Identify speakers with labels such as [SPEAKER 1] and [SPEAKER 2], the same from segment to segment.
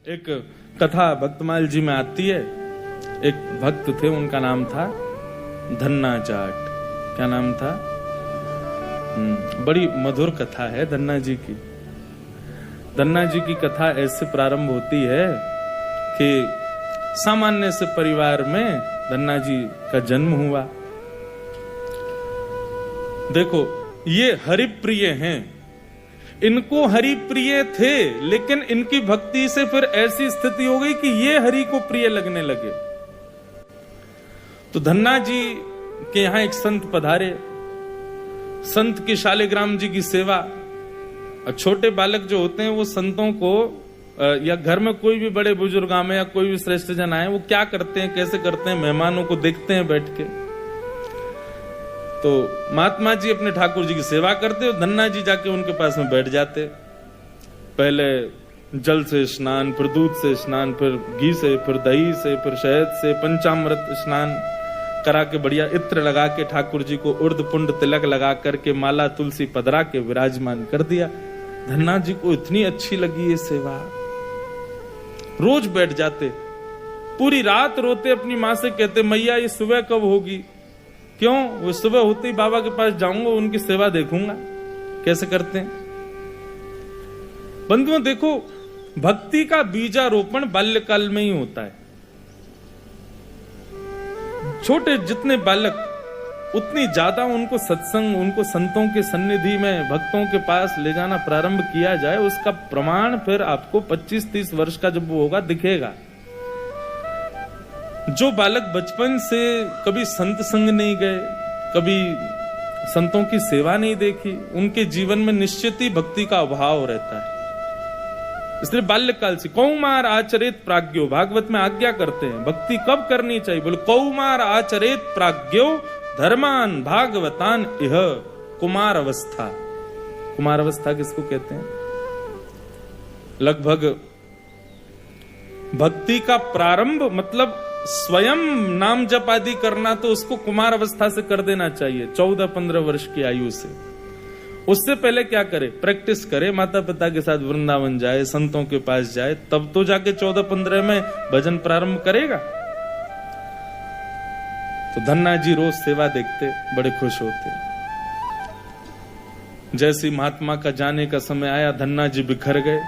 [SPEAKER 1] एक कथा भक्तमाल जी में आती है। एक भक्त थे, उनका नाम था धन्ना जाट। क्या नाम था? बड़ी मधुर कथा है धन्ना जी की। धन्ना जी की कथा ऐसे प्रारंभ होती है कि सामान्य से परिवार में धन्ना जी का जन्म हुआ। देखो, ये हरिप्रिय हैं, इनको हरि प्रिय थे, लेकिन इनकी भक्ति से फिर ऐसी स्थिति हो गई कि ये हरि को प्रिय लगने लगे। तो धन्ना जी के यहां एक संत पधारे। संत की शालिग्राम जी की सेवा। छोटे बालक जो होते हैं वो संतों को या घर में कोई भी बड़े बुजुर्ग आए या कोई भी श्रेष्ठ जन आए, वो क्या करते हैं, कैसे करते हैं, मेहमानों को देखते हैं बैठ के। तो महात्मा जी अपने ठाकुर जी की सेवा करते और धन्ना जी जाके उनके पास में बैठ जाते। पहले जल से स्नान, फिर दूध से स्नान, फिर घी से, फिर दही से, फिर शहद से, पंचामृत स्नान करा के बढ़िया इत्र लगा के ठाकुर जी को उर्द पुंड तिलक लगा करके माला तुलसी पधरा के विराजमान कर दिया। धन्ना जी को इतनी अच्छी लगी ये सेवा, रोज बैठ जाते, पूरी रात रोते, अपनी माँ से कहते मैया ये सुबह कब होगी। क्यों? वो सुबह होते ही बाबा के पास जाऊंगा, उनकी सेवा देखूंगा कैसे करते हैं। बंधुओं देखो, भक्ति का बीजारोपण बाल्यकाल में ही होता है। छोटे जितने बालक उतनी ज्यादा उनको सत्संग, उनको संतों के सन्निधि में, भक्तों के पास ले जाना प्रारंभ किया जाए, उसका प्रमाण फिर आपको 25-30 वर्ष का जब वो होगा दिखेगा। जो बालक बचपन से कभी संत संग नहीं गए, कभी संतों की सेवा नहीं देखी, उनके जीवन में निश्चित ही भक्ति का अभाव रहता है। इसलिए बाल्यकाल से कौमार आचरित प्राज्ञो, भागवत में आज्ञा करते हैं भक्ति कब करनी चाहिए। बोले कौमार आचरित प्राज्ञो धर्मान भागवतान इह कुमार अवस्था। कुमार अवस्था किसको कहते हैं? लगभग भक्ति का प्रारंभ मतलब स्वयं नाम जप आदि करना, तो उसको कुमार अवस्था से कर देना चाहिए, 14-15 वर्ष की आयु से। उससे पहले क्या करे? प्रैक्टिस करे, माता पिता के साथ वृंदावन जाए, संतों के पास जाए, तब तो जाके 14-15 में भजन प्रारंभ करेगा। तो धन्ना जी रोज सेवा देखते, बड़े खुश होते। जैसे महात्मा का जाने का समय आया, धन्ना जी बिखर गए।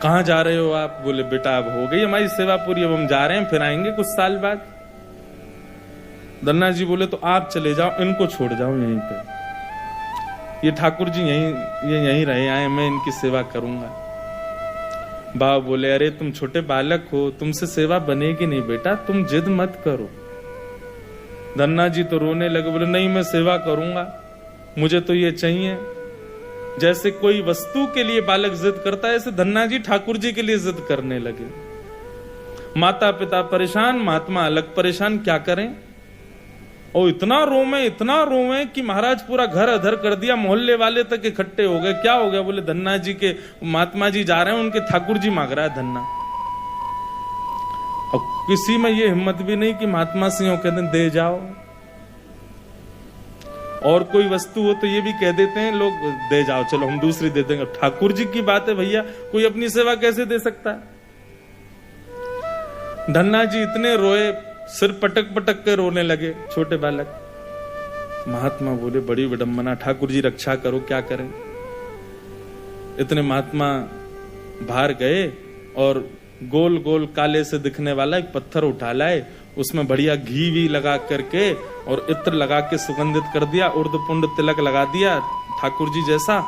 [SPEAKER 1] कहां जा रहे हो आप? बोले बेटा अब हो गई हमारी सेवा पूरी, अब हम जा रहे हैं, फिर आएंगे कुछ साल बाद। धन्ना जी बोले तो आप चले जाओ, इनको छोड़ जाओ यहीं पे, ये ठाकुर जी यहीं रहे आए, मैं इनकी सेवा करूंगा। बाबा बोले अरे तुम छोटे बालक हो, तुमसे सेवा बनेगी नहीं बेटा, तुम जिद मत करो। धन्ना जी तो रोने लगे, बोले नहीं मैं सेवा करूंगा, मुझे तो ये चाहिए। जैसे कोई वस्तु के लिए बालक जिद करता है, ऐसे धन्ना जी ठाकुर जी के लिए जिद करने लगे। माता पिता परेशान, महात्मा अलग परेशान, क्या करें। और इतना रोवे कि महाराज पूरा घर अधर कर दिया, मोहल्ले वाले तक इकट्ठे हो गए। क्या हो गया? बोले धन्ना जी के महात्मा जी जा रहे हैं, उनके ठाकुर जी मांग रहा है धन्ना। और किसी में ये हिम्मत भी नहीं कि महात्मा सिंह कहते हैं दे जाओ। और कोई वस्तु हो तो ये भी कह देते हैं लोग दे जाओ, चलो हम दूसरी दे देंगे। ठाकुर जी की बात है भैया, कोई अपनी सेवा कैसे दे सकता है। धन्ना जी इतने रोए, सिर पटक पटक के रोने लगे, छोटे बालक। महात्मा बोले बड़ी विडंबना, ठाकुर जी रक्षा करो, क्या करें। इतने महात्मा बाहर गए और गोल गोल काले से दिखने वाला एक पत्थर उठा लाए, उसमें बढ़िया घी भी लगा करके और इत्र लगा के सुगंधित कर दिया, उर्द पुंड तिलक लगा दिया ठाकुर जी जैसा।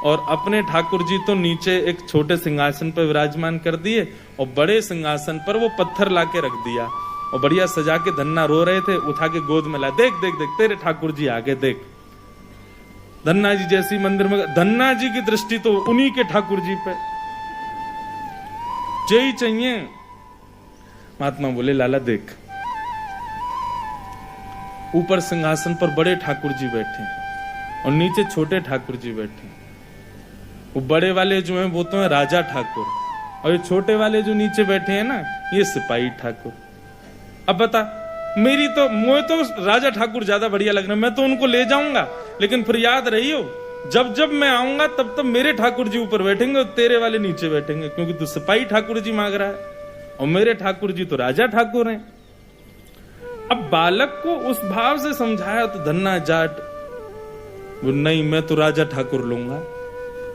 [SPEAKER 1] और अपने ठाकुर जी तो नीचे एक छोटे सिंहासन पर विराजमान कर दिए और बड़े सिंहासन पर वो पत्थर लाके रख दिया और बढ़िया सजा के। धन्ना रो रहे थे, उठा के गोद में ला, देख देख देख तेरे ठाकुर जी आगे देख। धन्ना जी जैसी मंदिर में, धन्ना जी की दृष्टि तो उन्हीं के ठाकुर जी पे, यही चाहिए। महात्मा बोले लाला देख, ऊपर सिंहासन पर बड़े ठाकुर जी बैठे और नीचे छोटे ठाकुर जी बैठे। वो बड़े वाले जो हैं वो तो है राजा ठाकुर, और ये छोटे वाले जो नीचे बैठे हैं ना, ये सिपाही ठाकुर। अब बता, मुझे तो राजा ठाकुर ज्यादा बढ़िया लग रहा है, मैं तो उनको ले जाऊंगा, लेकिन फिर याद रही हो जब जब मैं आऊंगा तब तब मेरे ठाकुर जी ऊपर बैठेंगे और तेरे वाले नीचे बैठेंगे, क्योंकि तू सिपाही ठाकुर जी मांग रहा है और मेरे ठाकुर जी तो राजा ठाकुर हैं। अब बालक को उस भाव से समझाया तो धन्ना जाट वो नहीं, मैं तो राजा ठाकुर लूंगा,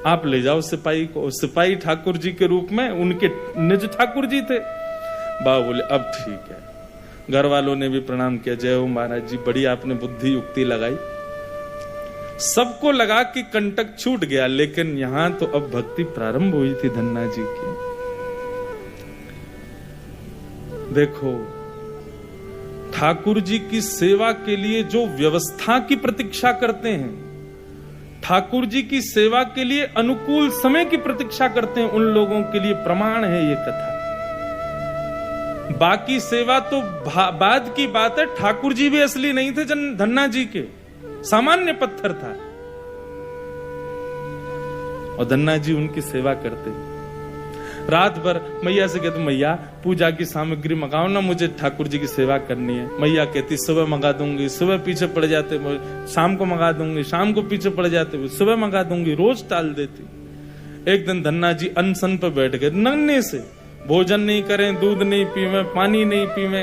[SPEAKER 1] आप ले जाओ सिपाही को। सिपाही ठाकुर जी के रूप में उनके निज ठाकुर जी थे। बाबा बोले अब ठीक है। घर वालों ने भी प्रणाम किया, जय हो महाराज जी, बड़ी आपने बुद्धि युक्ति लगाई। सबको लगा कि कंटक छूट गया, लेकिन यहां तो अब भक्ति प्रारंभ हुई थी धन्ना जी की। देखो, ठाकुर जी की सेवा के लिए जो व्यवस्था की प्रतीक्षा करते हैं, ठाकुर जी की सेवा के लिए अनुकूल समय की प्रतीक्षा करते हैं, उन लोगों के लिए प्रमाण है ये कथा। बाकी सेवा तो बाद की बात है। ठाकुर जी भी असली नहीं थे धन्ना जी के, सामान्य पत्थर था और धन्ना जी उनकी सेवा करते। रात भर मैया से कहते, मैया पूजा की सामग्री मंगाओ ना, मुझे ठाकुर जी की सेवा करनी है। मैया कहती सुबह मंगा दूंगी, सुबह पीछे पड़ जाते, शाम को मंगा दूंगी, शाम को पीछे पड़ जाते, सुबह मंगा दूंगी, रोज टाल देती। एक दिन धन्ना जी अनशन पे बैठ गए, नन्हे से, भोजन नहीं करें, दूध नहीं पीवे, पानी नहीं पीवे।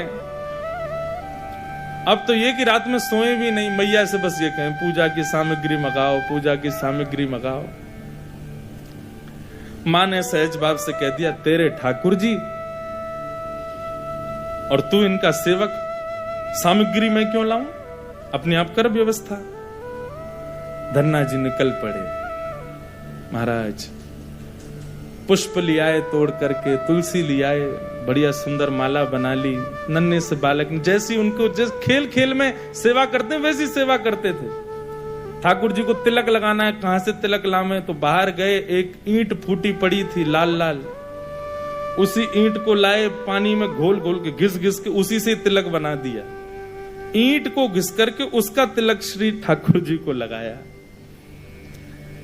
[SPEAKER 1] अब तो ये कि रात में सोए भी नहीं, मैया से बस ये कहें पूजा की सामग्री मंगाओ, पूजा की सामग्री मंगाओ। मां ने सहज भाव से कह दिया, तेरे ठाकुर जी और तू इनका सेवक, सामग्री मैं क्यों लाऊं, अपने आप कर व्यवस्था। धन्ना जी निकल पड़े। महाराज पुष्प लियाए तोड़ करके, तुलसी लियाए, बढ़िया सुंदर माला बना ली। नन्हे से बालक जैसी उनको जैसे खेल खेल में सेवा करते वैसी सेवा करते थे। ठाकुर जी को तिलक लगाना है, कहां से तिलक लावे, तो बाहर गए, एक ईंट फूटी पड़ी थी लाल लाल, उसी ईंट को लाए, पानी में घोल घोल के घिस घिस के उसी से तिलक बना दिया। ईंट को घिस करके उसका तिलक श्री ठाकुर जी को लगाया।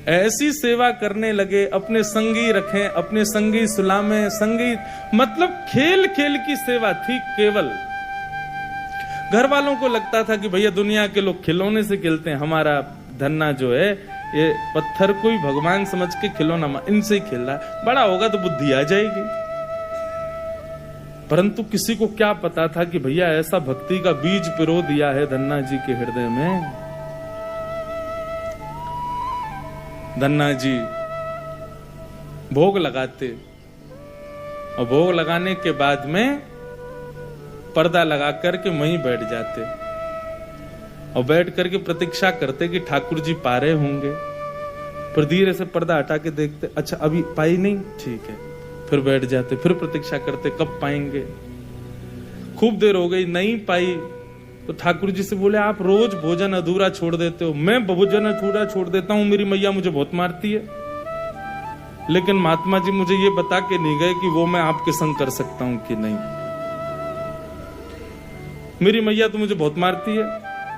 [SPEAKER 1] ऐसी सेवा करने लगे। अपने संगी रखें, अपने संगी सुलामें, संगी मतलब खेल खेल की सेवा थी केवल। घर वालों को लगता था कि भैया दुनिया के लोग खिलौने से खेलते हैं, हमारा धन्ना जो है ये पत्थर को ही भगवान समझ के खिलौना इनसे ही खेल रहा है, बड़ा होगा तो बुद्धि आ जाएगी। परंतु किसी को क्या पता था कि भैया ऐसा भक्ति का बीज पिरो दिया है धन्ना जी के हृदय में। धन्ना जी भोग लगाते और भोग लगाने के बाद में पर्दा लगा करके वहीं बैठ जाते और बैठ करके प्रतीक्षा करते कि ठाकुर जी पा रहे होंगे। फिर धीरे से पर्दा हटा के देखते, अच्छा अभी पाई नहीं, ठीक है, फिर बैठ जाते, फिर प्रतीक्षा करते कब पाएंगे। खूब देर हो गई, नहीं पाई तो ठाकुर जी से बोले, आप रोज भोजन अधूरा छोड़ देते हो। मैं भोजन अधूरा छोड़ देता हूं, मेरी मैया मुझे बहुत मारती है, लेकिन महात्मा जी मुझे ये बता के नहीं गए कि वो मैं आपके संग कर सकता हूं कि नहीं। मेरी मैया तो मुझे बहुत मारती है,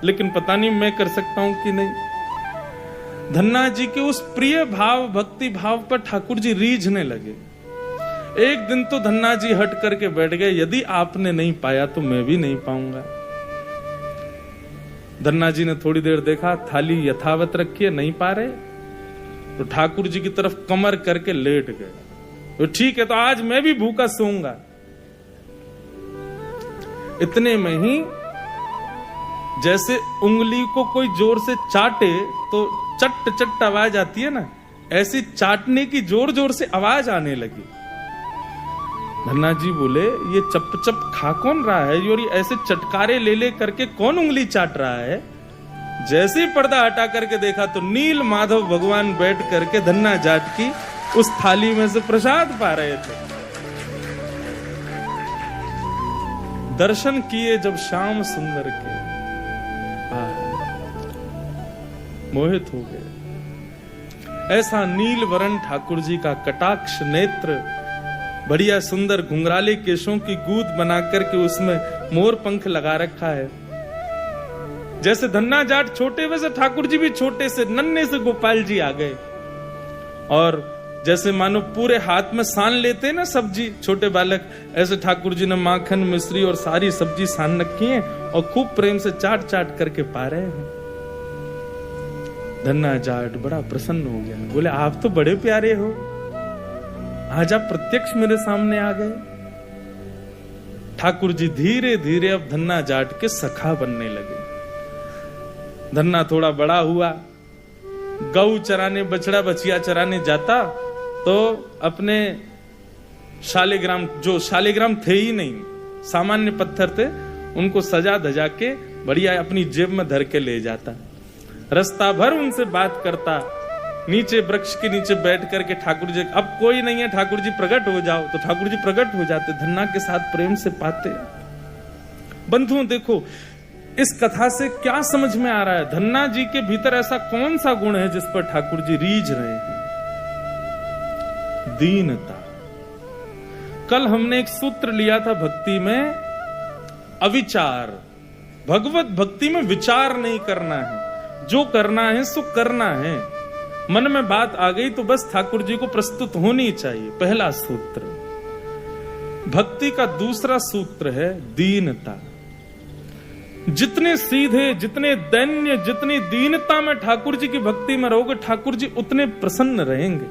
[SPEAKER 1] लेकिन पता नहीं मैं कर सकता हूं कि नहीं। धन्ना जी के उस प्रिय भाव, भक्ति भाव पर ठाकुर जी रीझने लगे। एक दिन तो धन्ना जी हट करके बैठ गए, यदि आपने नहीं पाया तो मैं भी नहीं पाऊंगा। धन्ना जी ने थोड़ी देर देखा, थाली यथावत रखी है, नहीं पा रहे, तो ठाकुर जी की तरफ कमर करके लेट गए। तो ठीक है, तो आज मैं भी भूखा सोऊंगा। इतने में ही जैसे उंगली को कोई जोर से चाटे तो चट चट आवाज आती है ना, ऐसी चाटने की जोर जोर से आवाज आने लगी। धन्ना जी बोले, ये चप चप खा कौन रहा है, और ये ऐसे चटकारे ले ले करके कौन उंगली चाट रहा है। जैसे ही पर्दा हटा करके देखा तो नील माधव भगवान बैठ करके धन्ना जाट की उस थाली में से प्रसाद पा रहे थे। दर्शन किए जब श्याम सुंदर के, मोहित हो गए। ऐसा नील वरण ठाकुर जी का कटाक्ष नेत्र, बढ़िया सुंदर घुंघराले केशों की गूंद बना करके उसमें मोर पंख लगा रखा है। जैसे धन्ना जाट छोटे, वैसे ठाकुर जी भी छोटे से नन्हे से गोपाल जी आ गए। और जैसे मानो पूरे हाथ में सान लेते हैं ना सब्जी छोटे बालक, ऐसे ठाकुर जी ने माखन, मिश्री और सारी सब्जी सान रखी है और खूब प्रेम से चाट चाट करके पा रहे हैं। धन्ना जाट बड़ा प्रसन्न हो गया, बोले आप तो बड़े प्यारे हो, आज आप प्रत्यक्ष मेरे सामने आ गए। ठाकुर जी धीरे धीरे अब धन्ना जाट के सखा बनने लगे। धन्ना थोड़ा बड़ा हुआ, गऊ चराने, बछड़ा बछिया चराने जाता तो अपने शालिग्राम, जो शालिग्राम थे ही नहीं, सामान्य पत्थर थे, उनको सजा धजा के बढ़िया अपनी जेब में धर के ले जाता। रास्ता भर उनसे बात करता, नीचे वृक्ष के नीचे बैठ करके ठाकुर जी, अब कोई नहीं है, ठाकुर जी प्रकट हो जाओ, तो ठाकुर जी प्रकट हो जाते, धन्ना के साथ प्रेम से पाते। बंधुओं देखो इस कथा से क्या समझ में आ रहा है, धन्ना जी के भीतर ऐसा कौन सा गुण है जिस पर ठाकुर जी रीझ रहे हैं? दीनता। कल हमने एक सूत्र लिया था भक्ति में, अविचार। भगवत भक्ति में विचार नहीं करना है, जो करना है सो करना है। मन में बात आ गई तो बस ठाकुर जी को प्रस्तुत होनी चाहिए, पहला सूत्र। भक्ति का दूसरा सूत्र है दीनता। जितने सीधे, जितने दैन्य, जितनी दीनता में ठाकुर जी की भक्ति में रहोगे, ठाकुर जी उतने प्रसन्न रहेंगे।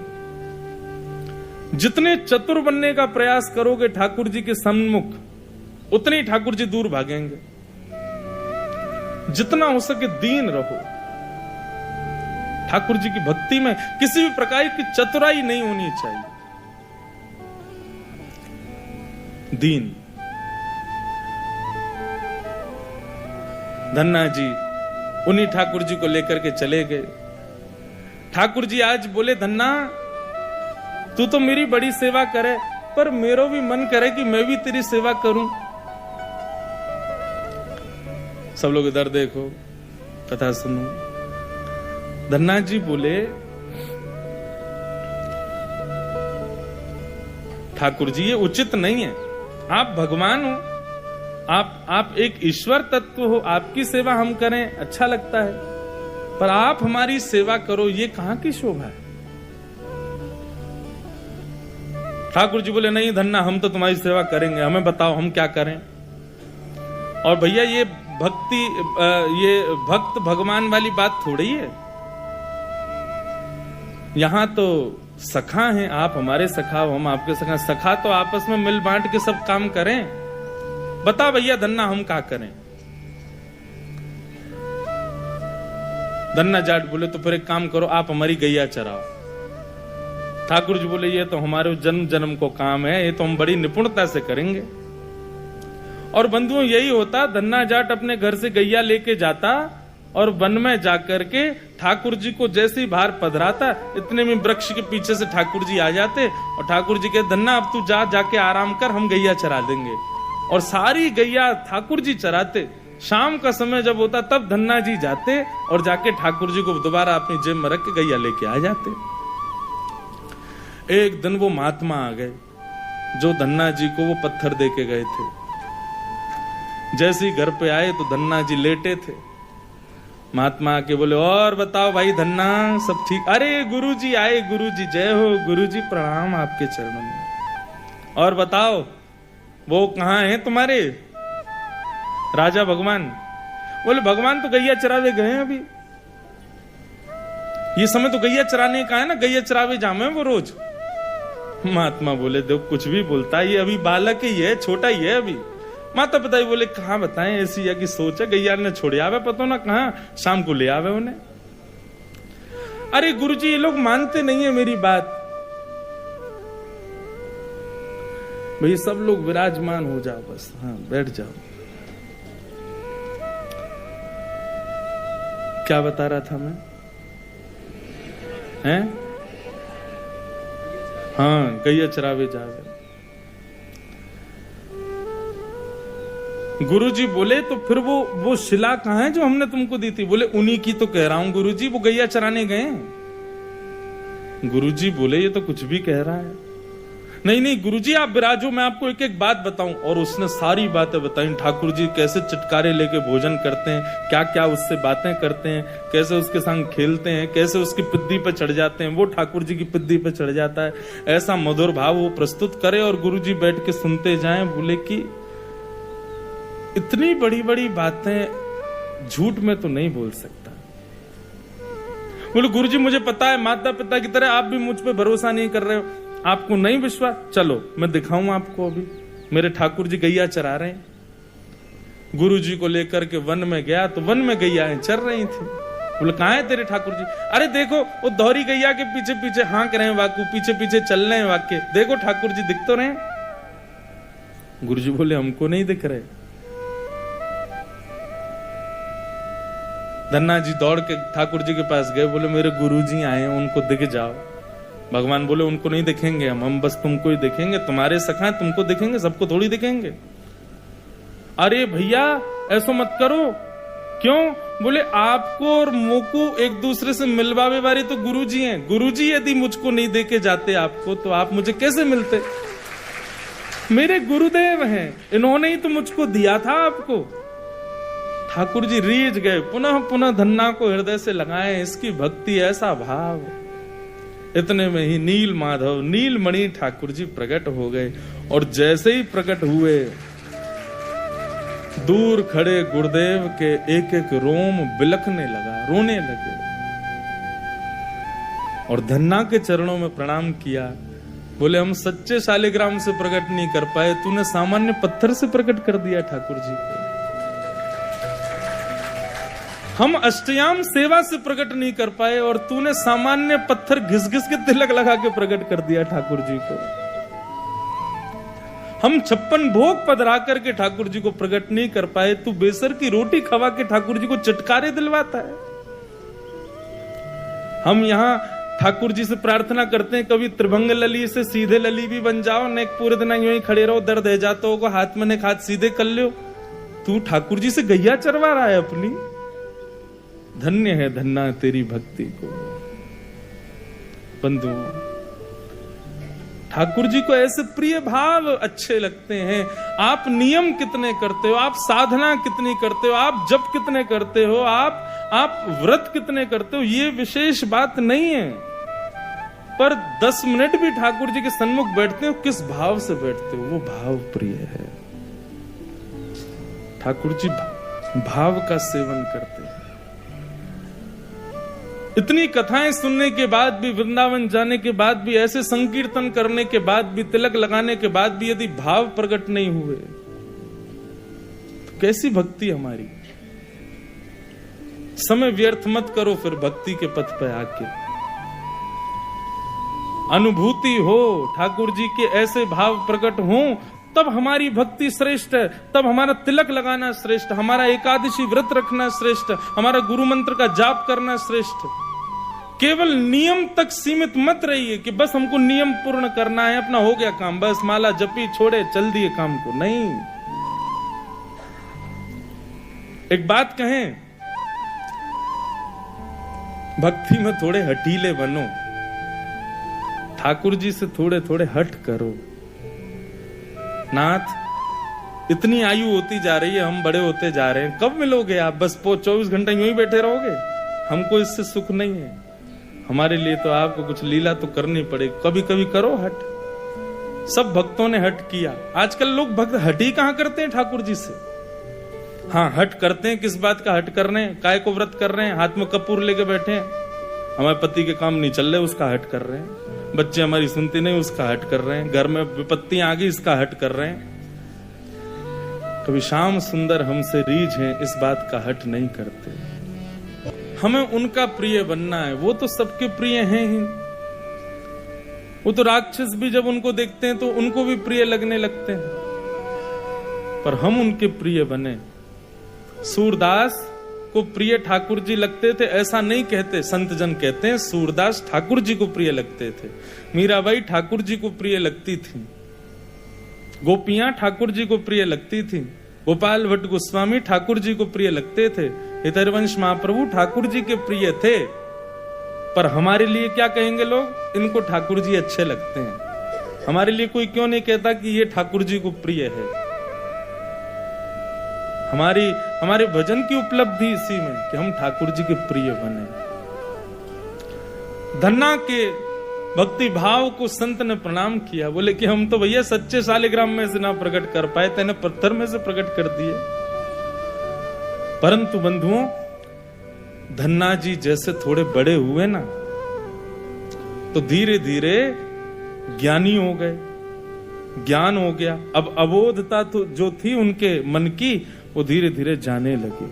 [SPEAKER 1] जितने चतुर बनने का प्रयास करोगे ठाकुर जी के सम्मुख, उतने ही ठाकुर जी दूर भागेंगे। जितना हो सके दीन रहो। ठाकुर जी की भक्ति में किसी भी प्रकार की चतुराई नहीं होनी चाहिए। दीन। धन्ना जी उन्हीं ठाकुर जी को लेकर के चले गए। ठाकुर जी आज बोले, धन्ना तू तो मेरी बड़ी सेवा करे, पर मेरो भी मन करे कि मैं भी तेरी सेवा करूं। सब लोग इधर देखो, कथा सुनो। धन्ना जी बोले, ठाकुर जी ये उचित नहीं है, आप भगवान हो, आप एक ईश्वर तत्व हो, आपकी सेवा हम करें अच्छा लगता है, पर आप हमारी सेवा करो, ये कहां की शोभा है? ठाकुर जी बोले, नहीं धन्ना हम तो तुम्हारी सेवा करेंगे, हमें बताओ हम क्या करें। और भैया ये भक्ति, ये भक्त भगवान वाली बात थोड़ी है। यहां तो सखा हैं, आप हमारे सखा हो, हम आपके सखा। सखा तो आपस में मिल बांट के सब काम करें। बता भैया धन्ना हम क्या करें? धन्ना जाट बोले, तो फिर एक काम करो, आप हमारी गैया चराओ। ठाकुर जी बोले, ये तो हमारे जन्म जन्म को काम है, ये तो हम बड़ी निपुणता से करेंगे। और बंधुओं यही होता, धन्ना जाट अपने घर से गैया लेके जाता और वन में जाकर के ठाकुर जी को जैसे ही बाहर पधराता, इतने में वृक्ष के पीछे से ठाकुर जी आ जाते और ठाकुर जी कहते, धन्ना अब तू जाके आराम कर, हम गैया चरा देंगे। और सारी गैया ठाकुर जी चराते। शाम का समय जब होता तब धन्ना जी जाते और जाके ठाकुर जी को दोबारा अपनी जेब में रख के गैया लेके आ जाते। एक दिन वो महात्मा आ गए जो धन्ना जी को वो पत्थर दे के गए थे। जैसे ही घर पे आए तो धन्ना जी लेटे थे। महात्मा आके बोले, और बताओ भाई धन्ना सब ठीक? अरे गुरुजी आए, गुरुजी जय हो, गुरुजी प्रणाम आपके चरणों में। और बताओ वो कहाँ हैं तुम्हारे राजा भगवान? बोले, भगवान तो गैया चरावे गए हैं अभी, ये समय तो गैया चराने का है ना, गैया चरावे जामे वो रोज। महात्मा बोले, देखो कुछ भी बोलता है, ये अभी बालक ही है, छोटा ही है अभी। माता पिता ही बोले, कहाँ बताएं, ऐसी या की सोच है, गैया ने छोड़े आवे, पता ना कहाँ शाम को ले आवे उन्हें। अरे गुरुजी ये लोग मानते नहीं है मेरी बात। भाई सब लोग विराजमान हो जाओ बस, हाँ बैठ जाओ। क्या बता रहा था मैं? हैं? हाँ गैया चरावे जावे। गुरुजी बोले, तो फिर वो शिला कहाँ है जो हमने तुमको दी थी? बोले, उन्हीं की तो कह रहा हूं गुरुजी, वो गैया चराने गए। गुरुजी बोले, ये तो कुछ भी कह रहा है। नहीं नहीं गुरुजी आप विराजो, मैं आपको एक एक बात बताऊं। और उसने सारी बातें बताई, ठाकुर जी कैसे चटकारे लेके भोजन करते हैं, क्या क्या उससे बातें करते हैं, कैसे उसके संग खेलते हैं, कैसे उसकी पिद्दी पे चढ़ जाते हैं, वो ठाकुर जी की पिद्दी पे चढ़ जाता है। ऐसा मधुर भाव वो प्रस्तुत करे और गुरुजी बैठ के सुनते जाएं। बोले कि इतनी बड़ी बड़ी बातें झूठ में तो नहीं बोल सकता। बोले गुरुजी मुझे पता है, माता पिता की तरह आप भी मुझ पे भरोसा नहीं कर रहे हो, आपको नहीं विश्वास, चलो मैं दिखाऊं आपको। अभी मेरे ठाकुर जी गैया चरा रहे हैं। गुरुजी को लेकर के वन में गया तो वन में गैयाएं चर रही थी। बोले कहां है तेरे ठाकुर जी? अरे देखो वो दोहरी गैया के पीछे पीछे हाँक रहे हैं वाकू, पीछे पीछे चल रहे हैं वाक्य, देखो ठाकुर जी दिख तो रहे हैं। गुरुजी बोले हमको नहीं दिख रहे। धन्ना जी दौड़ के ठाकुर जी के पास गए, बोले मेरे गुरुजी आए हैं, उनको दिख जाओ। भगवान बोले उनको नहीं दिखेंगे हम बस तुमको ही दिखेंगे, तुम्हारे सखा तुमको दिखेंगे, सबको थोड़ी दिखेंगे। अरे भैया ऐसा मत करो। क्यों? बोले आपको और मोको एक दूसरे से मिलवावे वाले तो गुरुजी हैं। गुरुजी यदि मुझको नहीं देके जाते आपको तो आप मुझे कैसे मिलते? मेरे गुरुदेव हैं, इन्होंने ही तो मुझको दिया था आपको। ठाकुर जी रीझ गए, पुनः पुनः धन्ना को हृदय से लगाए, इसकी भक्ति ऐसा भाव। इतने में ही नील माधव नीलमणि ठाकुर जी प्रकट हो गए और जैसे ही प्रकट हुए दूर खड़े गुरुदेव के एक एक रोम बिलखने लगा, रोने लगे और धन्ना के चरणों में प्रणाम किया। बोले हम सच्चे शालिग्राम से प्रकट नहीं कर पाए, तूने सामान्य पत्थर से प्रकट कर दिया ठाकुर जी को। हम अष्टयाम सेवा से प्रकट नहीं कर पाए और तूने सामान्य पत्थर घिस घिस के तिलक लगा के प्रकट कर दिया ठाकुर जी को। हम 56 भोग पधरा करके ठाकुर जी को प्रकट नहीं कर पाए, तू बेसर की रोटी खवा के ठाकुर जी को चटकारे दिलवाता है। हम यहाँ ठाकुर जी से प्रार्थना करते हैं कभी त्रिभंग लली से सीधे लली भी बन जाओ, न पूरे दिन यूं ही खड़े रहो, दर्द है जाता होगा, हाथ में ने हाथ सीधे कर लो। तू ठाकुर जी से गैया चरवा रहा है अपनी। धन्य है धन्ना तेरी भक्ति को। बंधु ठाकुर जी को ऐसे प्रिय भाव अच्छे लगते हैं। आप नियम कितने करते हो, आप साधना कितनी करते हो, आप जप कितने करते हो, आप व्रत कितने करते हो, ये विशेष बात नहीं है। पर 10 मिनट भी ठाकुर जी के सन्मुख बैठते हो, किस भाव से बैठते हो, वो भाव प्रिय है। ठाकुर जी भाव का सेवन करते हैं। इतनी कथाएं सुनने के बाद भी, वृंदावन जाने के बाद भी, ऐसे संकीर्तन करने के बाद भी, तिलक लगाने के बाद भी यदि भाव प्रकट नहीं हुए तो कैसी भक्ति हमारी? समय व्यर्थ मत करो फिर भक्ति के पथ पे आके। अनुभूति हो, ठाकुर जी के ऐसे भाव प्रकट हो, तब हमारी भक्ति श्रेष्ठ है, तब हमारा तिलक लगाना श्रेष्ठ, हमारा एकादशी व्रत रखना श्रेष्ठ, हमारा गुरु मंत्र का जाप करना श्रेष्ठ। केवल नियम तक सीमित मत रहिए कि बस हमको नियम पूर्ण करना है, अपना हो गया काम, बस माला जपी छोड़े चल दिए काम को। नहीं, एक बात कहें, भक्ति में थोड़े हटीले बनो, ठाकुर जी से थोड़े थोड़े हट करो। नाथ इतनी आयु होती जा रही है, हम बड़े होते जा रहे हैं, कब मिलोगे आप? बस 24 घंटे यूं ही बैठे रहोगे? हमको इससे सुख नहीं है। हमारे लिए तो आपको कुछ लीला तो करनी पड़ेगी, कभी कभी करो हट। सब भक्तों ने हट किया। आजकल लोग भक्त हट ही कहां करते हैं ठाकुर जी से। हाँ, हट करते हैं, किस बात का हट कर रहे हैं? काय को व्रत कर रहे हैं, हाथ में कपूर लेके बैठे हैं, हमारे पति के काम नहीं चल रहे उसका हट कर रहे हैं, बच्चे हमारी सुनते नहीं उसका हट कर रहे हैं, घर में विपत्तियां आ गई इसका हट कर रहे हैं। कभी श्याम सुंदर हमसे रीझ हैं, इस बात का हट नहीं करते। हमें उनका प्रिय बनना है, वो तो सबके प्रिय हैं ही। वो तो राक्षस भी जब उनको देखते हैं तो उनको भी प्रिय लगने लगते हैं, पर हम उनके प्रिय बने। सूरदास को प्रिय ठाकुर जी लगते थे ऐसा नहीं कहते, संत जन कहते हैं सूरदास ठाकुर जी को प्रिय लगते थे। मीराबाई ठाकुर जी को प्रिय लगती थी, गोपियां ठाकुर जी को प्रिय लगती थी, गोपाल भट्ट गोस्वामी ठाकुर जी को प्रिय लगते थे, हितरवंश महाप्रभु ठाकुर जी के प्रिय थे। पर हमारे लिए क्या कहेंगे लोग? इनको ठाकुर जी अच्छे लगते हैं। हमारे लिए कोई क्यों नहीं कहता कि ये ठाकुर जी को प्रिय है? हमारे भजन की उपलब्धि इसी में कि हम ठाकुर जी के प्रिय बने। धन्ना के भक्ति भाव को संत ने प्रणाम किया, बोले कि हम तो भैया सच्चे शालिग्राम में से ना प्रकट कर पाए, तेने पत्थर में से प्रकट कर दिए। परंतु बंधुओं, धन्ना जी जैसे थोड़े बड़े हुए ना, तो धीरे धीरे ज्ञानी हो गए, ज्ञान हो गया। अब अबोधता तो जो थी उनके मन की, वो धीरे धीरे जाने लगी।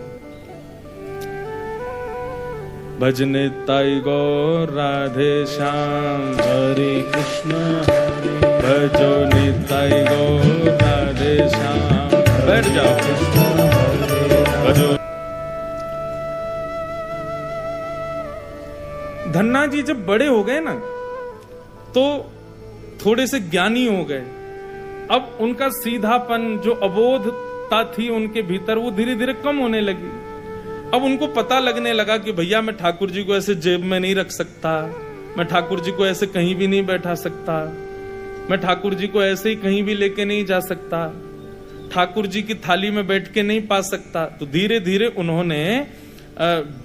[SPEAKER 1] भजने ताई गौर राधे श्याम,
[SPEAKER 2] हरे कृष्ण
[SPEAKER 1] भजो निताई गौर राधे श्याम। बैठ जाओ, भजो। धन्ना जी जब बड़े हो गए ना, तो थोड़े से ज्ञानी हो गए। अब उनका सीधापन, जो अबोधता थी उनके भीतर, वो धीरे धीरे कम होने लगी। अब उनको पता लगने लगा कि भैया मैं ठाकुर जी को ऐसे जेब में नहीं रख सकता, मैं ठाकुर जी को ऐसे कहीं भी नहीं बैठा सकता, मैं ठाकुर जी को ऐसे ही कहीं भी लेके नहीं जा सकता, ठाकुर जी की थाली में बैठ के नहीं पा सकता। तो धीरे धीरे उन्होंने,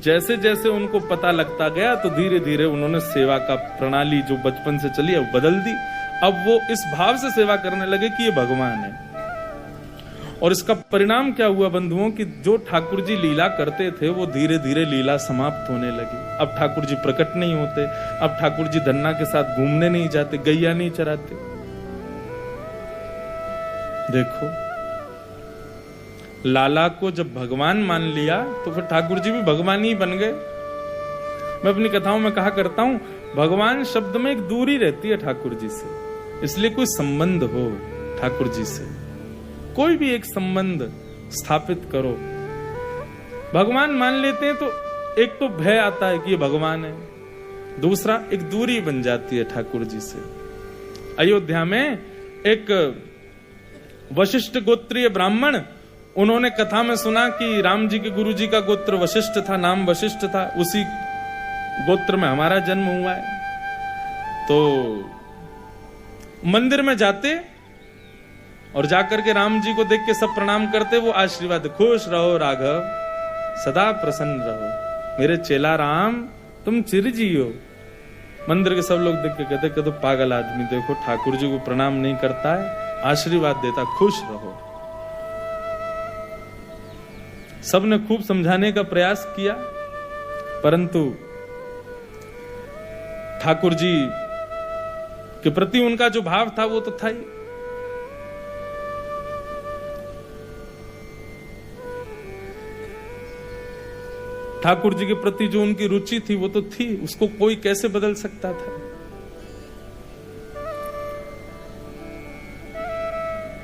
[SPEAKER 1] जैसे जैसे उनको पता लगता गया, तो धीरे धीरे उन्होंने सेवा का प्रणाली जो बचपन से चली है वो बदल दी। अब वो इस भाव से सेवा करने लगे कि ये भगवान है। और इसका परिणाम क्या हुआ बंधुओं, कि जो ठाकुर जी लीला करते थे वो धीरे धीरे लीला समाप्त होने लगी। अब ठाकुर जी प्रकट नहीं होते, अब ठाकुर जी धन्ना के साथ घूमने नहीं जाते, गैया नहीं चराते। देखो, लाला को जब भगवान मान लिया तो फिर ठाकुर जी भी भगवान ही बन गए। मैं अपनी कथाओं में कहा करता हूं, भगवान शब्द में एक दूरी रहती है ठाकुर जी से, इसलिए कोई संबंध हो ठाकुर जी से, कोई भी एक संबंध स्थापित करो। भगवान मान लेते हैं तो एक तो भय आता है कि ये भगवान है, दूसरा एक दूरी बन जाती है ठाकुर जी से। अयोध्या में एक वशिष्ठ गोत्रीय ब्राह्मण, उन्होंने कथा में सुना कि राम जी के गुरु जी का गोत्र वशिष्ठ था, नाम वशिष्ठ था, उसी गोत्र में हमारा जन्म हुआ है। तो मंदिर में जाते और जाकर के राम जी को देख के सब प्रणाम करते, वो आशीर्वाद, खुश रहो राघव, सदा प्रसन्न रहो, मेरे चेला राम तुम चिरजियो। मंदिर के सब लोग देख के कहते तो पागल आदमी, देखो ठाकुर जी को प्रणाम नहीं करता है, आशीर्वाद देता, खुश रहो। सबने खूब समझाने का प्रयास किया, परंतु ठाकुर जी के प्रति उनका जो भाव था वो तो था ही। ठाकुर जी के प्रति जो उनकी रुचि थी वो तो थी, उसको कोई कैसे बदल सकता था।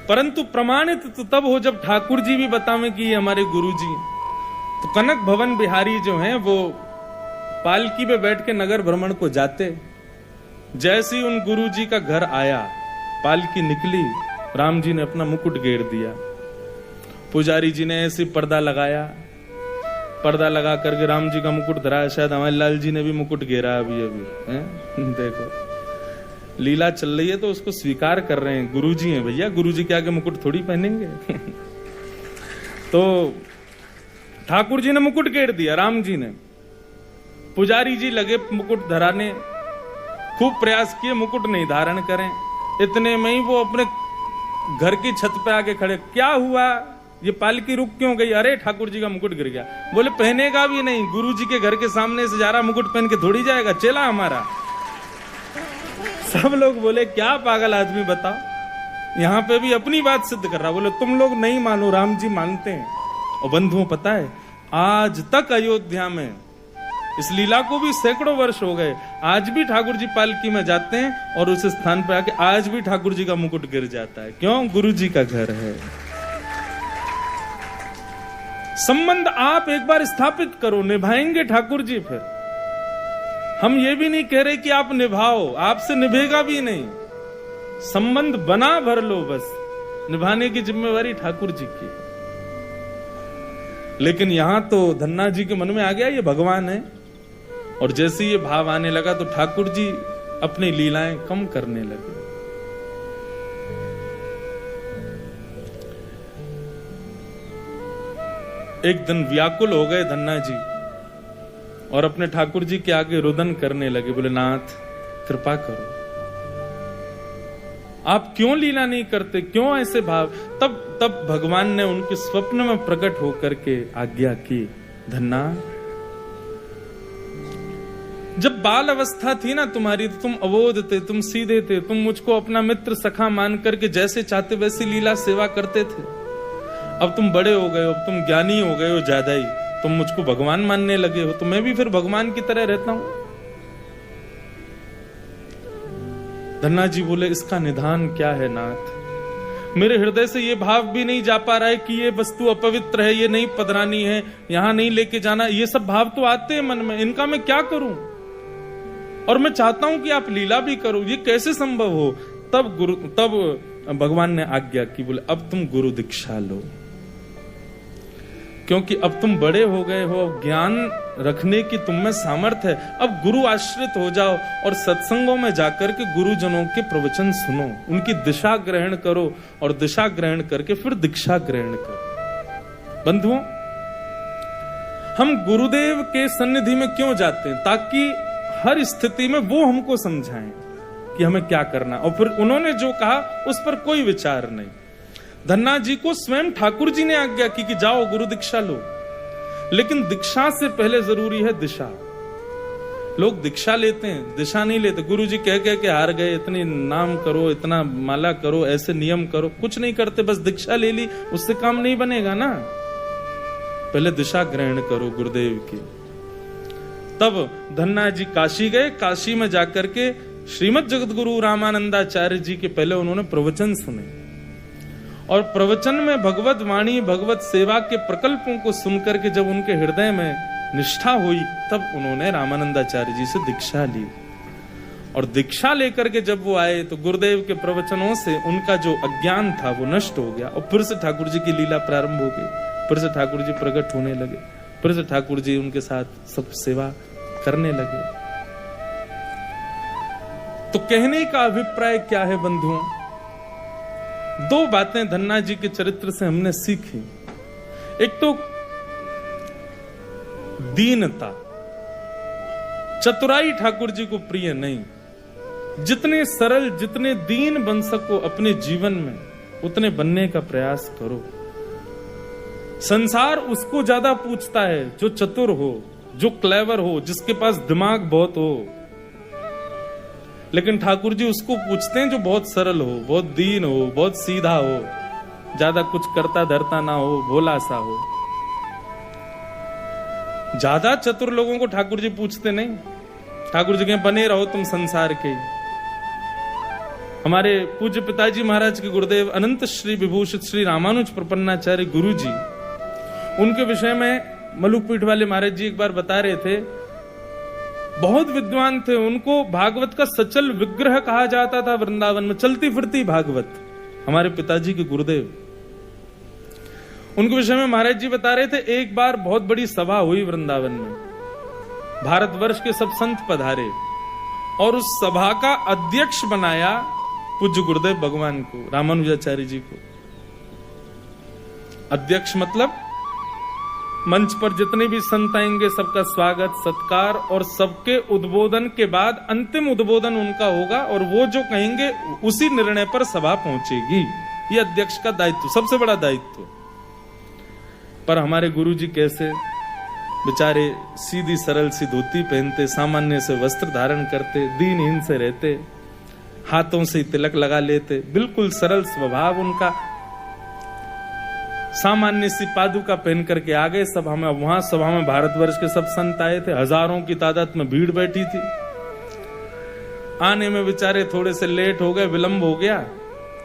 [SPEAKER 1] परंतु प्रमाणित तो तब हो जब ठाकुर जी भी बतावें कि ये हमारे गुरु जी। तो कनक भवन बिहारी जो हैं वो पालकी में बैठ के नगर भ्रमण को जाते, जैसे ही उन गुरु जी का घर आया, पालकी निकली, राम जी ने अपना मुकुट घेर दिया, पुजारी जी ने ऐसे पर्दा लगाया, पर्दा लगा करके राम जी का मुकुट धराया। शायद हमारे लाल जी ने भी मुकुट घेरा अभी अभी। देखो लीला चल रही है तो उसको स्वीकार कर रहे हैं, गुरु जी हैं भैया, गुरु जी के आगे मुकुट थोड़ी पहनेंगे। तो ठाकुर जी ने मुकुट घेर दिया, राम जी ने। पुजारी जी लगे मुकुट धराने, खूब प्रयास किए मुकुट नहीं धारण करें। इतने में ही वो अपने घर की छत पे आके खड़े, क्या हुआ, ये पालकी रुक क्यों गई? अरे ठाकुर जी का मुकुट गिर गया। बोले पहनेगा भी नहीं, गुरु जी के घर के सामने से जा रहा, मुकुट पहन के थोड़ी जाएगा, चेला हमारा। सब लोग बोले क्या पागल आदमी, बताओ। यहाँ पे भी अपनी बात सिद्ध कर रहा। बोले तुम लोग नहीं मानो, राम जी मानते हैं। और बंधुओं पता है, आज तक अयोध्या में इस लीला को भी सैकड़ों वर्ष हो गए, आज भी ठाकुर जी पालकी में जाते हैं और उस स्थान पर आके आज भी ठाकुर जी का मुकुट गिर जाता है। क्यों? गुरु जी का घर है। संबंध आप एक बार स्थापित करो, निभाएंगे ठाकुर जी। फिर हम ये भी नहीं कह रहे कि आप निभाओ, आपसे निभेगा भी नहीं, संबंध बना भर लो, बस निभाने की जिम्मेवारी ठाकुर जी की। लेकिन यहां तो धन्ना जी के मन में आ गया ये भगवान है, और जैसे ये भाव आने लगा तो ठाकुर जी अपनी लीलाएं कम करने लगे। एक दिन व्याकुल हो गए धन्ना जी और अपने ठाकुर जी के आगे रुदन करने लगे। बोले नाथ कृपा करो, आप क्यों लीला नहीं करते, क्यों ऐसे भाव? तब भगवान ने उनके स्वप्न में प्रकट होकर के आज्ञा की, धन्ना जब बाल अवस्था थी ना तुम्हारी, तो तुम अबोध थे, तुम सीधे थे, तुम मुझको अपना मित्र सखा मान करके जैसे चाहते वैसी लीला सेवा करते थे। अब तुम बड़े हो गए हो, अब तुम ज्ञानी हो गए हो ज्यादा ही, तुम मुझको भगवान मानने लगे हो, तो मैं भी फिर भगवान की तरह रहता हूं। धन्ना जी बोले, इसका निदान क्या है नाथ? मेरे हृदय से ये भाव भी नहीं जा पा रहा है कि ये वस्तु अपवित्र है, ये नहीं पधरानी है, यहां नहीं लेके जाना। ये सब भाव तो आते हैं मन में, इनका मैं क्या करूं? और मैं चाहता हूं कि आप लीला भी करो, ये कैसे संभव हो? तब भगवान ने आज्ञा की, बोले अब तुम गुरु दीक्षा लो, क्योंकि अब तुम बड़े हो गए हो, ज्ञान रखने की तुम में सामर्थ्य है। अब गुरु आश्रित हो जाओ और सत्संगों में जाकर के गुरुजनों के प्रवचन सुनो, उनकी दिशा ग्रहण करो, और दिशा ग्रहण करके फिर दीक्षा ग्रहण करो। बंधुओं, हम गुरुदेव के सन्निधि में क्यों जाते हैं? ताकि हर स्थिति में वो हमको समझाएं कि हमें क्या करना, और फिर उन्होंने जो कहा उस पर कोई विचार नहीं। धन्ना जी को स्वयं ठाकुर जी ने आज्ञा की कि जाओ गुरु दीक्षा लो, लेकिन दीक्षा से पहले जरूरी है दिशा। लोग दीक्षा लेते हैं, दिशा नहीं लेते। गुरु जी कह के हार गए, इतनी नाम करो, इतना माला करो, ऐसे नियम करो, कुछ नहीं करते, बस दीक्षा ले ली, उससे काम नहीं बनेगा ना। पहले दिशा ग्रहण करो गुरुदेव की। तब धन्ना जी काशी गए, काशी में जाकर के श्रीमद जगतगुरु रामानंदाचार्य जी के पहले उन्होंने प्रवचन सुने, और प्रवचन में भगवत वाणी, भगवत सेवा के प्रकल्पों को सुनकर के जब उनके हृदय में निष्ठा हुई, तब उन्होंने रामानंदाचार्य जी से दीक्षा ली। और दीक्षा लेकर के जब वो आए, तो गुरुदेव के प्रवचनों से उनका जो अज्ञान था वो नष्ट हो गया, और फिर से ठाकुर जी की लीला प्रारंभ हो गई, फिर से ठाकुर जी प्रकट होने लगे, फिर से ठाकुर जी उनके साथ सब सेवा करने लगे। तो कहने का अभिप्राय क्या है बंधुओं? दो बातें धन्ना जी के चरित्र से हमने सीखी। एक तो दीनता, चतुराई ठाकुर जी को प्रिय नहीं। जितने सरल, जितने दीन बन सको अपने जीवन में, उतने बनने का प्रयास करो। संसार उसको ज्यादा पूछता है जो चतुर हो, जो क्लेवर हो, जिसके पास दिमाग बहुत हो, लेकिन ठाकुर जी उसको पूछते हैं जो बहुत सरल हो, बहुत दीन हो, बहुत सीधा हो, ज्यादा कुछ करता धरता ना हो, भोला सा हो। ज्यादा चतुर लोगों को ठाकुर जी पूछते नहीं। ठाकुर जी कहें बने रहो तुम संसार के। हमारे पूज्य पिताजी महाराज के गुरुदेव अनंत श्री विभूषित श्री रामानुज प्रपन्नाचार्य गुरु जी, उनके विषय में मलुकपीठ वाले महाराज जी एक बार बता रहे थे, बहुत विद्वान थे, उनको भागवत का सचल विग्रह कहा जाता था वृंदावन में, चलती फिरती भागवत। हमारे पिताजी के गुरुदेव, उनके विषय में महाराज जी बता रहे थे, एक बार बहुत बड़ी सभा हुई वृंदावन में, भारतवर्ष के सब संत पधारे, और उस सभा का अध्यक्ष बनाया पूज्य गुरुदेव भगवान को, रामानुजाचार्य जी को। अध्यक्ष मतलब मंच पर जितने भी संत आएंगे सबका स्वागत सत्कार, और सबके उद्बोधन के बाद अंतिम उद्बोधन उनका होगा, और वो जो कहेंगे उसी निर्णय पर सभा पहुंचेगी। ये अध्यक्ष का दायित्व, सबसे बड़ा दायित्व। पर हमारे गुरु जी कैसे, बेचारे सीधी सरल सी धोती पहनते, सामान्य से वस्त्र धारण करते, दीनहीन से रहते, हाथों से तिलक लगा लेते, बिल्कुल सरल स्वभाव उनका। सामान्य सी पादुका पहन करके आ गए सभा में। वहां सभा में भारतवर्ष के सब संत आए थे, हजारों की तादाद में भीड़ बैठी थी। आने में बेचारे थोड़े से लेट हो गए, विलंब हो गया,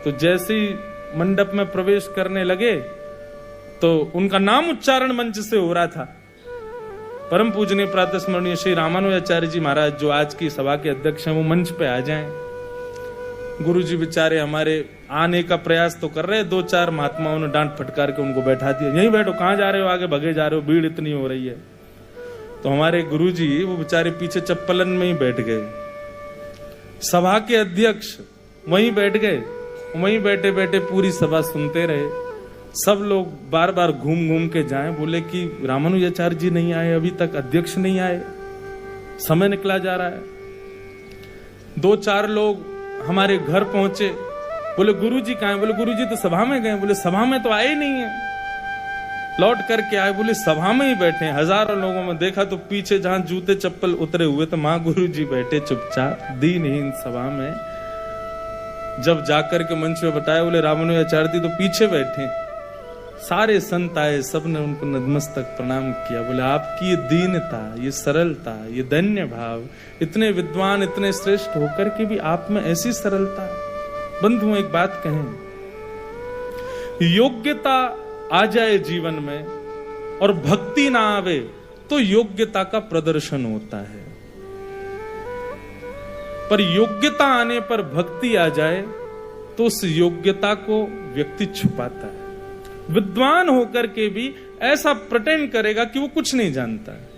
[SPEAKER 1] तो जैसे ही मंडप में प्रवेश करने लगे तो उनका नाम उच्चारण मंच से हो रहा था। परम पूजनीय प्रातः स्मरणीय श्री रामानुजाचार्य जी महाराज, जो आज की सभा के अध्यक्ष हैं, वो मंच पे आ जाएं। गुरु जी बेचारे हमारे आने का प्रयास तो कर रहे, दो चार महात्माओं ने डांट फटकार के उनको बैठा दिया, यहीं बैठो, कहां जा रहे हो, आगे भगे जा रहे हो, भीड़ इतनी हो रही है। तो हमारे गुरु जी वो बेचारे पीछे चप्पलन में ही बैठ गए। सभा के अध्यक्ष वहीं बैठ गए, वहीं बैठे बैठे पूरी सभा सुनते रहे। सब लोग बार बार घूम घूम के जाए, बोले कि रामानुजाचार्य जी नहीं आए अभी तक, अध्यक्ष नहीं आए, समय निकला जा रहा है। दो चार लोग हमारे घर पहुंचे, बोले गुरुजी कहां हैं? बोले गुरुजी तो सभा में गए। बोले सभा में तो आए नहीं है। लौट करके आए, बोले सभा में ही बैठे, हजारों लोगों में देखा तो पीछे जहां जूते चप्पल उतरे हुए तो मां गुरु जी बैठे चुपचाप दीनहीन सभा में। जब जाकर के मंच में बताया, बोले रामानुजाचार्य जी तो पीछे बैठे। सारे संत आए, सबने उनको नतमस्तक प्रणाम किया। बोले आपकी ये दीनता, ये सरलता, ये दैन्य भाव, इतने विद्वान, इतने श्रेष्ठ होकर के भी आप में ऐसी सरलता। बंधु एक बात कहें, योग्यता आ जाए जीवन में और भक्ति ना आवे तो योग्यता का प्रदर्शन होता है, पर योग्यता आने पर भक्ति आ जाए तो उस योग्यता को व्यक्ति छुपाता है। विद्वान होकर के भी ऐसा प्रिटेंड करेगा कि वो कुछ नहीं जानता है।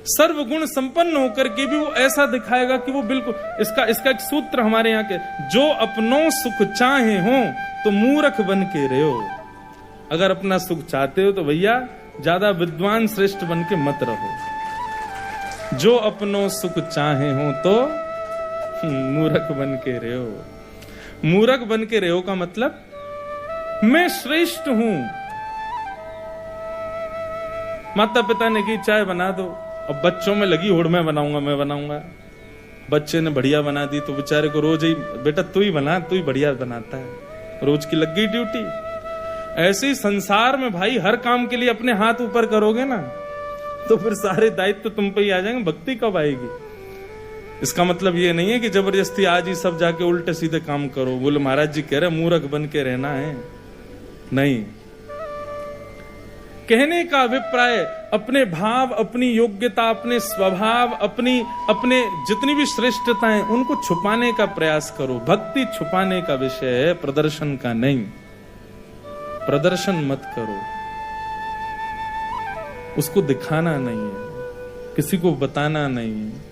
[SPEAKER 1] सर्वगुण संपन्न होकर के भी वो ऐसा दिखाएगा कि वो बिल्कुल, इसका एक सूत्र हमारे यहाँ के, जो अपनों सुख चाहे हो तो मूर्ख बन के रहो। अगर अपना सुख चाहते हो तो भैया ज्यादा विद्वान श्रेष्ठ बन के मत रहो। जो अपनों सुख चाहे हो तो मूर्ख बन के रहो। मूर्ख बन के रहो का मतलब मैं श्रेष्ठ हूं। माता पिता ने की चाय बना दो, अब बच्चों में लगी होड़ मैं बनाऊंगा। बच्चे ने बढ़िया बना दी तो बेचारे को रोज ही, बेटा तू ही बना, तू ही बढ़िया बनाता है, रोज की लग गई ड्यूटी। ऐसे ही संसार में भाई हर काम के लिए अपने हाथ ऊपर करोगे ना तो फिर सारे दायित्व तुम पे ही आ जाएंगे, भक्ति कब आएगी? इसका मतलब ये नहीं है कि जबरदस्ती आज ही सब जाके उल्टे सीधे काम करो। बोले महाराज जी कह रहे मूर्ख बन के रहना है, नहीं। कहने का अभिप्राय अपने भाव, अपनी योग्यता, अपने स्वभाव, अपने जितनी भी श्रेष्ठताएं उनको छुपाने का प्रयास करो। भक्ति छुपाने का विषय है, प्रदर्शन का नहीं। प्रदर्शन मत करो, उसको दिखाना नहीं है, किसी को बताना नहीं है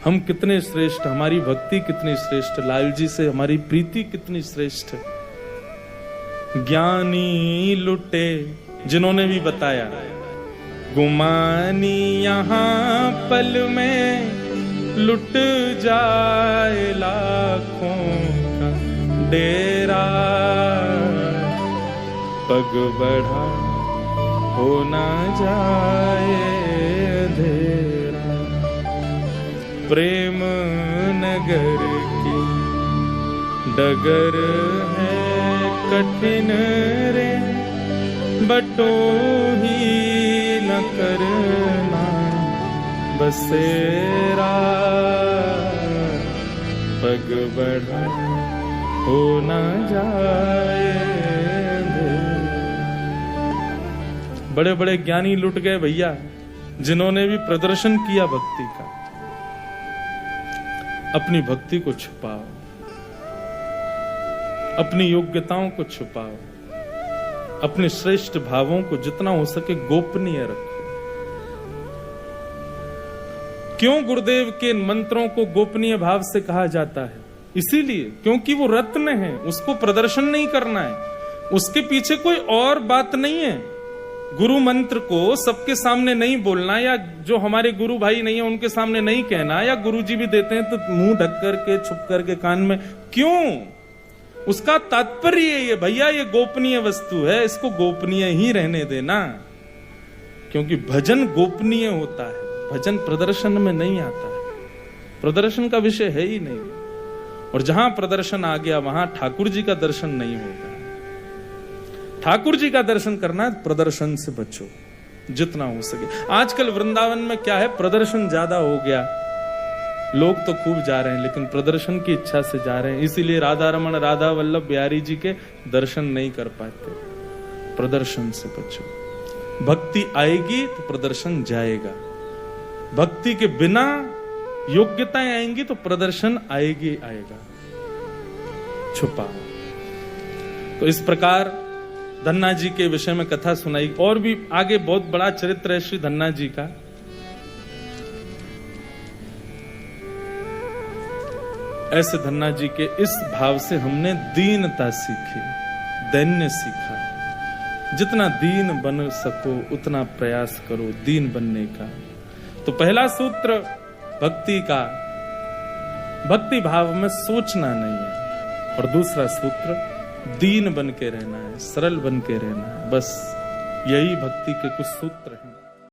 [SPEAKER 1] हम कितने श्रेष्ठ, हमारी भक्ति कितनी श्रेष्ठ, लाल जी से हमारी प्रीति कितनी श्रेष्ठ। ज्ञानी लुटे जिन्होंने भी बताया, गुमानी यहां पल में लुट जाए लाखों का डेरा, पग बढ़ा हो ना जाए अंधेरा। प्रेम नगर की डगर है कठिन रे, बटो ही न करना बसेरा, पग बढ़ा हो न जाए। बड़े बड़े ज्ञानी लुट गए भैया, जिन्होंने भी प्रदर्शन किया भक्ति का। अपनी भक्ति को छुपाओ, अपनी योग्यताओं को छुपाओ, अपने श्रेष्ठ भावों को जितना हो सके गोपनीय रखो। क्यों गुरुदेव के मंत्रों को गोपनीय भाव से कहा जाता है? इसीलिए क्योंकि वो रत्न है, उसको प्रदर्शन नहीं करना है, उसके पीछे कोई और बात नहीं है। गुरु मंत्र को सबके सामने नहीं बोलना, या जो हमारे गुरु भाई नहीं है उनके सामने नहीं कहना, या गुरु जी भी देते हैं तो मुंह ढक करके छुप करके कान में। क्यों? उसका तात्पर्य ये भैया, ये गोपनीय वस्तु है, इसको गोपनीय ही रहने देना, क्योंकि भजन गोपनीय होता है, भजन प्रदर्शन में नहीं आता है, प्रदर्शन का विषय है ही नहीं। और जहां प्रदर्शन आ गया वहां ठाकुर जी का दर्शन नहीं होगा। ठाकुर जी का दर्शन करना है, प्रदर्शन से बचो जितना हो सके। आजकल वृंदावन में क्या है, प्रदर्शन ज्यादा हो गया, लोग तो खूब जा रहे हैं लेकिन प्रदर्शन की इच्छा से जा रहे हैं, इसीलिए राधा रमन, राधा वल्लभ बिहारी जी के दर्शन नहीं कर पाते। प्रदर्शन से बचो। भक्ति आएगी तो प्रदर्शन जाएगा, भक्ति के बिना योग्यताएं आएंगी तो प्रदर्शन आएगा। छुपाओ। तो इस प्रकार धन्ना जी के विषय में कथा सुनाई, और भी आगे बहुत बड़ा चरित्र है श्री धन्ना जी का। ऐसे धन्ना जी के इस भाव से हमने दीनता सीखी, दैन्य सीखा। जितना दीन बन सको उतना प्रयास करो दीन बनने का। तो पहला सूत्र भक्ति का, भक्ति भाव में सोचना नहीं है, और दूसरा सूत्र दीन बन के रहना है, सरल बन के रहना है। बस यही भक्ति के कुछ सूत्र हैं।